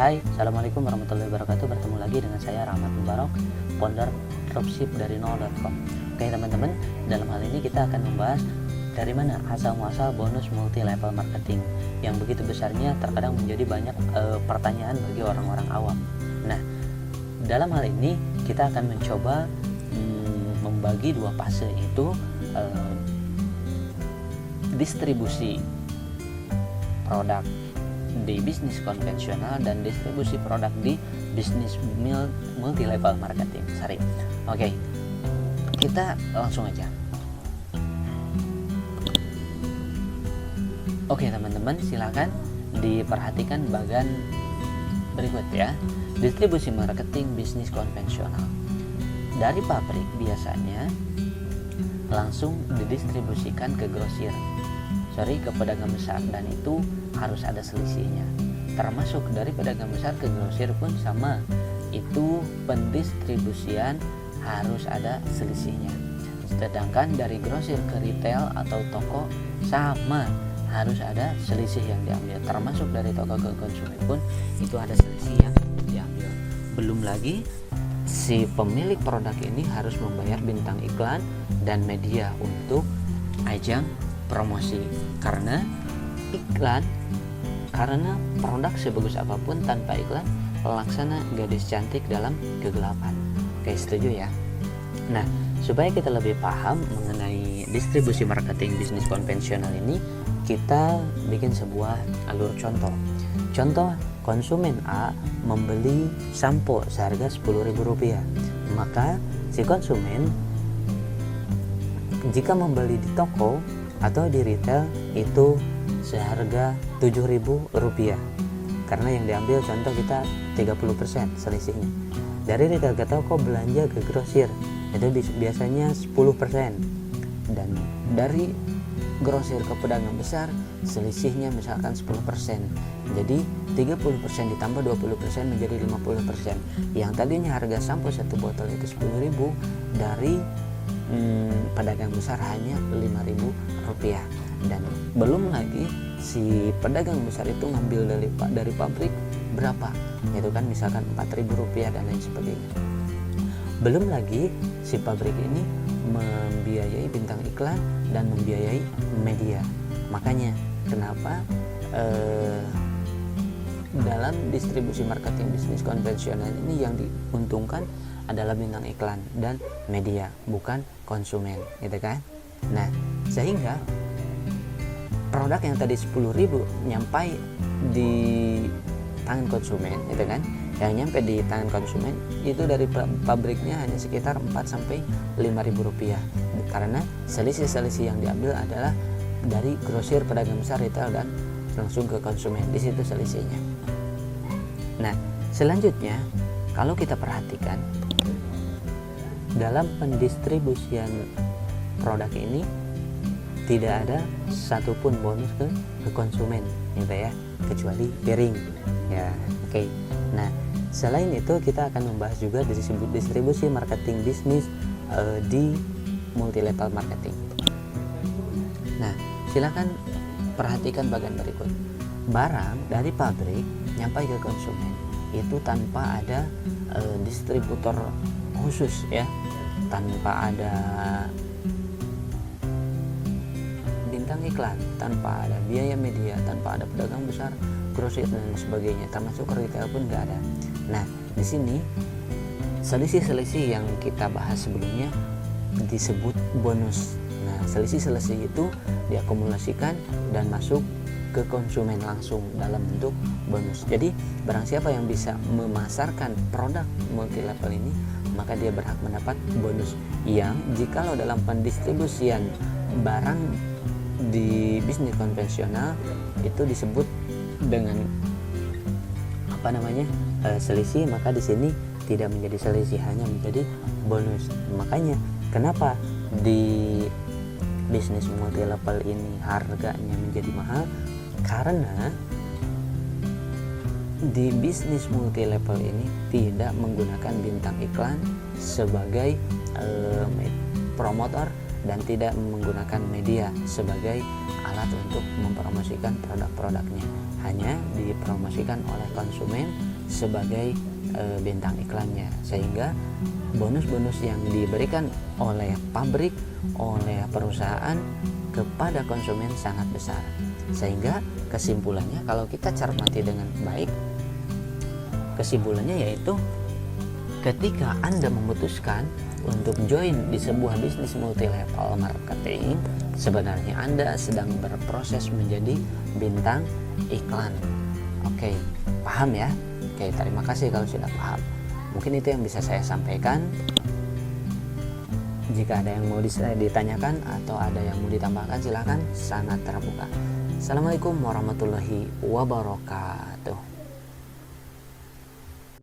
Hai, Assalamualaikum warahmatullahi wabarakatuh. Bertemu lagi dengan saya Rahmat Mubarak, founder dropship dari nol.com. Oke teman-teman, dalam hal ini kita akan membahas dari mana asal muasal bonus multi level marketing yang begitu besarnya terkadang menjadi banyak pertanyaan bagi orang-orang awam. Nah, dalam hal ini kita akan mencoba membagi dua fase, yaitu distribusi produk di bisnis konvensional dan distribusi produk di bisnis multi level marketing. Oke, kita langsung aja. Oke teman-teman, silakan diperhatikan bagian berikut ya. Distribusi marketing bisnis konvensional. Dari pabrik biasanya langsung didistribusikan ke grosir, ke pedagang besar, dan itu harus ada selisihnya. Termasuk dari pedagang besar ke grosir pun sama, itu pendistribusian harus ada selisihnya. Sedangkan dari grosir ke retail atau toko sama, harus ada selisih yang diambil. Termasuk dari toko ke konsumen pun itu ada selisih yang diambil. Belum lagi si pemilik produk ini harus membayar bintang iklan dan media untuk ajang promosi, karena produk sebagus apapun tanpa iklan laksana gadis cantik dalam kegelapan. Oke, setuju ya? Nah, supaya kita lebih paham mengenai distribusi marketing bisnis konvensional ini, kita bikin sebuah alur contoh. Contoh, konsumen A membeli sampo seharga Rp10.000, maka si konsumen jika membeli di toko atau di retail itu seharga Rp7.000, karena yang diambil contoh kita 30% selisihnya. Dari retail ke toko belanja ke grosir itu biasanya 10%, dan dari grosir ke pedagang besar selisihnya misalkan 10%. Jadi 30% ditambah 20% menjadi 50%. Yang tadinya harga sampo satu botol itu Rp10.000, dari pedagang besar hanya Rp5.000, dan belum lagi si pedagang besar itu ngambil dari pabrik berapa, itu kan misalkan Rp4.000 dan lain sebagainya. Belum lagi si pabrik ini membiayai bintang iklan dan membiayai media. Makanya kenapa dalam distribusi marketing bisnis konvensional ini yang diuntungkan adalah bintang iklan dan media, bukan konsumen, gitu kan? Nah, sehingga produk yang tadi 10.000 nyampai di tangan konsumen, gitu kan? Yang nyampe di tangan konsumen itu dari pabriknya hanya sekitar 4 sampai Rp5.000, karena selisih-selisih yang diambil adalah dari grosir, pedagang besar, retail, dan langsung ke konsumen. Di situ selisihnya. Nah, selanjutnya kalau kita perhatikan dalam pendistribusian produk ini tidak ada satupun bonus ke konsumen, gitu ya, kecuali piring ya. Oke. Nah, selain itu kita akan membahas juga distribusi marketing bisnis di multi level marketing. Nah, silakan perhatikan bagian berikut. Barang dari pabrik nyampai ke konsumen itu tanpa ada distributor khusus ya, tanpa ada bintang iklan, tanpa ada biaya media, tanpa ada pedagang besar, grosir dan sebagainya, termasuk retail pun nggak ada. Nah, di sini selisih-selisih yang kita bahas sebelumnya disebut bonus. Nah, selisih-selisih itu diakumulasikan dan masuk ke konsumen langsung dalam bentuk bonus. Jadi barang siapa yang bisa memasarkan produk multi level ini, maka dia berhak mendapat bonus, yang jikalau dalam pendistribusian barang di bisnis konvensional itu disebut dengan selisih, maka di sini tidak menjadi selisih, hanya menjadi bonus. Makanya kenapa di bisnis multi level ini harganya menjadi mahal, karena di bisnis multi level ini tidak menggunakan bintang iklan sebagai promotor dan tidak menggunakan media sebagai alat untuk mempromosikan produk-produknya. Hanya dipromosikan oleh konsumen sebagai bintang iklannya, sehingga bonus-bonus yang diberikan oleh pabrik, oleh perusahaan kepada konsumen sangat besar. Sehingga kesimpulannya, kalau kita cermati dengan baik, kesimpulannya yaitu ketika Anda memutuskan untuk join di sebuah bisnis multi level marketing, sebenarnya Anda sedang berproses menjadi bintang iklan. Oke, paham ya? Oke, terima kasih kalau sudah paham. Mungkin itu yang bisa saya sampaikan. Jika ada yang mau ditanyakan atau ada yang mau ditambahkan, silakan, sangat terbuka. Assalamualaikum warahmatullahi wabarakatuh.